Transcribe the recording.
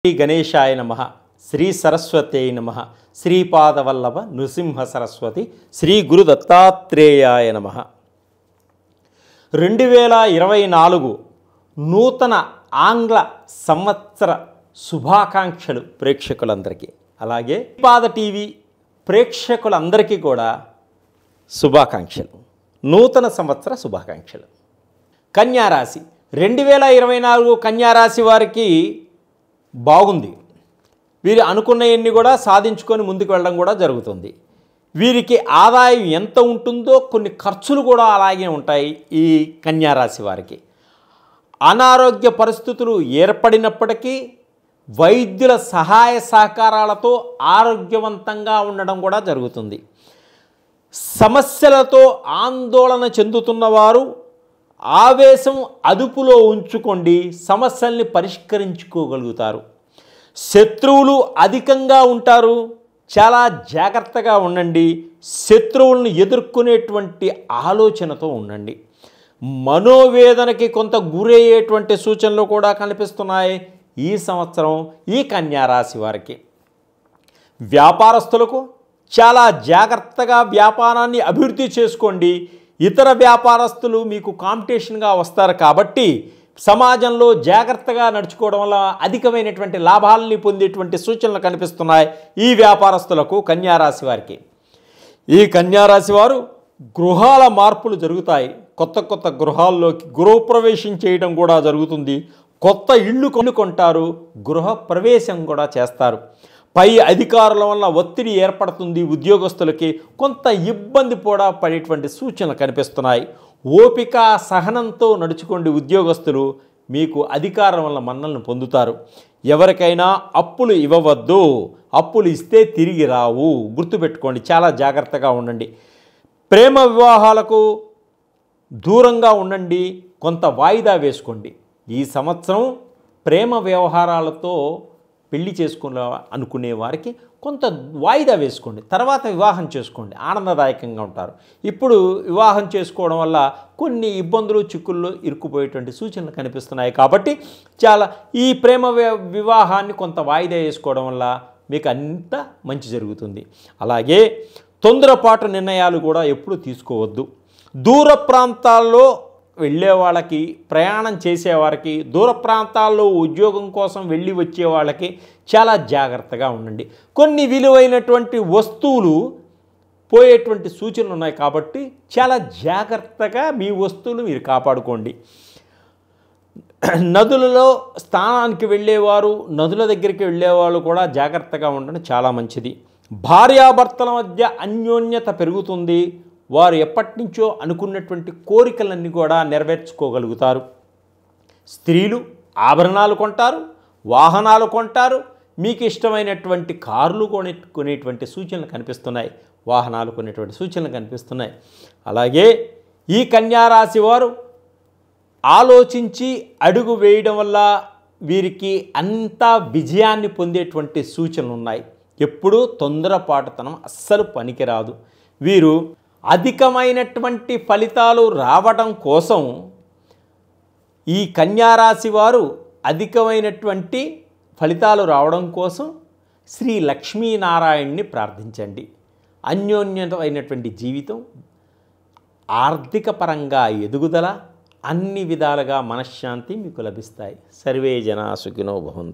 శ్రీ గణేశాయ నమః, శ్రీ సరస్వతే నమః, శ్రీపాదవల్లభ నృసింహ సరస్వతి, శ్రీ గురు దత్తాత్రేయాయ నమః. 2024 నూతన ఆంగ్ల సంవత్సర శుభాకాంక్షలు ప్రేక్షకులందరికీ, అలాగే శ్రీపాద టీవీ ప్రేక్షకులందరికీ కూడా శుభాకాంక్షలు, నూతన సంవత్సర శుభాకాంక్షలు. కన్యారాశి 2024 కన్యారాశి వారికి బాగుంది. వీరు అనుకున్నవన్నీ కూడా సాధించుకొని ముందుకు వెళ్ళడం కూడా జరుగుతుంది. వీరికి ఆదాయం ఎంత ఉంటుందో కొన్ని ఖర్చులు కూడా అలాగే ఉంటాయి. ఈ కన్యారాశి వారికి అనారోగ్య పరిస్థితులు ఏర్పడినప్పటికీ వైద్యుల సహాయ సహకారాలతో ఆరోగ్యవంతంగా ఉండడం కూడా జరుగుతుంది. సమస్యలతో ఆందోళన చెందుతున్నవారు ఆవేశం అదుపులో ఉంచుకోండి, సమస్యల్ని పరిష్కరించుకోగలుగుతారు. శత్రువులు అధికంగా ఉంటారు, చాలా జాగ్రత్తగా ఉండండి. శత్రువులను ఎదుర్కొనేటువంటి ఆలోచనతో ఉండండి. మనోవేదనకి కొంత గురయ్యేటువంటి సూచనలు కూడా కనిపిస్తున్నాయి ఈ సంవత్సరం ఈ కన్యారాశి వారికి. వ్యాపారస్తులకు చాలా జాగ్రత్తగా వ్యాపారాన్ని అభివృద్ధి చేసుకోండి. ఇతర వ్యాపారస్తులు మీకు కాంపిటీషన్గా వస్తారు కాబట్టి సమాజంలో జాగ్రత్తగా నడుచుకోవడం వల్ల అధికమైనటువంటి లాభాలని పొందేటువంటి సూచనలు కనిపిస్తున్నాయి ఈ వ్యాపారస్తులకు, కన్యారాశి వారికి. ఈ కన్యారాశి వారు గృహాల మార్పులు జరుగుతాయి. కొత్త కొత్త గృహాల్లోకి గృహప్రవేశం చేయడం కూడా జరుగుతుంది. కొత్త ఇళ్ళు కొంటారు, గృహ ప్రవేశం కూడా చేస్తారు. పై అధికారుల వల్ల ఒత్తిడి ఏర్పడుతుంది. ఉద్యోగస్తులకి కొంత ఇబ్బంది కూడా పడేటువంటి సూచనలు కనిపిస్తున్నాయి. ఓపిక సహనంతో నడుచుకోండి. ఉద్యోగస్తులు మీకు అధికారం వల్ల మన్నలను పొందుతారు. ఎవరికైనా అప్పులు ఇవ్వవద్దు, అప్పులు ఇస్తే తిరిగి రావు, గుర్తుపెట్టుకోండి. చాలా జాగ్రత్తగా ఉండండి. ప్రేమ వివాహాలకు దూరంగా ఉండండి, కొంత వాయిదా వేసుకోండి. ఈ సంవత్సరం ప్రేమ వ్యవహారాలతో పెళ్లి అనుకునే వారికి కొంత వాయిదా వేసుకోండి, తర్వాత వివాహం చేసుకోండి, ఆనందదాయకంగా ఉంటారు. ఇప్పుడు వివాహం చేసుకోవడం వల్ల కొన్ని ఇబ్బందులు చిక్కుల్లో ఇరుక్కుపోయేటువంటి సూచనలు కనిపిస్తున్నాయి కాబట్టి ఈ ప్రేమ వివాహాన్ని కొంత వాయిదా వేసుకోవడం వల్ల మీకు అంత మంచి జరుగుతుంది. అలాగే తొందరపాటు నిర్ణయాలు కూడా ఎప్పుడు తీసుకోవద్దు. దూర ప్రాంతాల్లో వెళ్ళే వాళ్ళకి, ప్రయాణం చేసేవారికి, దూర ప్రాంతాల్లో ఉద్యోగం కోసం వెళ్ళి వచ్చే వాళ్ళకి చాలా జాగ్రత్తగా ఉండండి. కొన్ని విలువైనటువంటి వస్తువులు పోయేటువంటి సూచనలు ఉన్నాయి కాబట్టి చాలా జాగ్రత్తగా మీ వస్తువులు మీరు కాపాడుకోండి. నదులలో స్నానానికి వెళ్ళేవారు, నదుల దగ్గరికి వెళ్ళేవాళ్ళు కూడా జాగ్రత్తగా ఉండడం చాలా మంచిది. భార్యాభర్తల మధ్య అన్యోన్యత పెరుగుతుంది. వారు ఎప్పటి నుంచో అనుకున్నటువంటి కోరికలన్నీ కూడా నెరవేర్చుకోగలుగుతారు. స్త్రీలు ఆభరణాలు కొంటారు, వాహనాలు కొంటారు, మీకు ఇష్టమైనటువంటి కార్లు కొనేటువంటి సూచనలు కనిపిస్తున్నాయి, వాహనాలు కొనేటువంటి సూచనలు కనిపిస్తున్నాయి. అలాగే ఈ కన్యారాశి వారు ఆలోచించి అడుగు వేయడం వల్ల వీరికి అంతా విజయాన్ని పొందేటువంటి సూచనలు ఉన్నాయి. ఎప్పుడూ తొందరపాటుతనం అస్సలు పనికిరాదు. వీరు అధికమైనటువంటి ఫలితాలు రావడం కోసం ఈ కన్యారాశి వారు అధికమైనటువంటి ఫలితాలు రావడం కోసం శ్రీ లక్ష్మీనారాయణ్ణి ప్రార్థించండి. అన్యోన్యమైనటువంటి జీవితం, ఆర్థిక పరంగా ఎదుగుదల, అన్ని విధాలుగా మనశ్శాంతి మీకు లభిస్తాయి. సర్వే జనా సుఖినో భవంతు.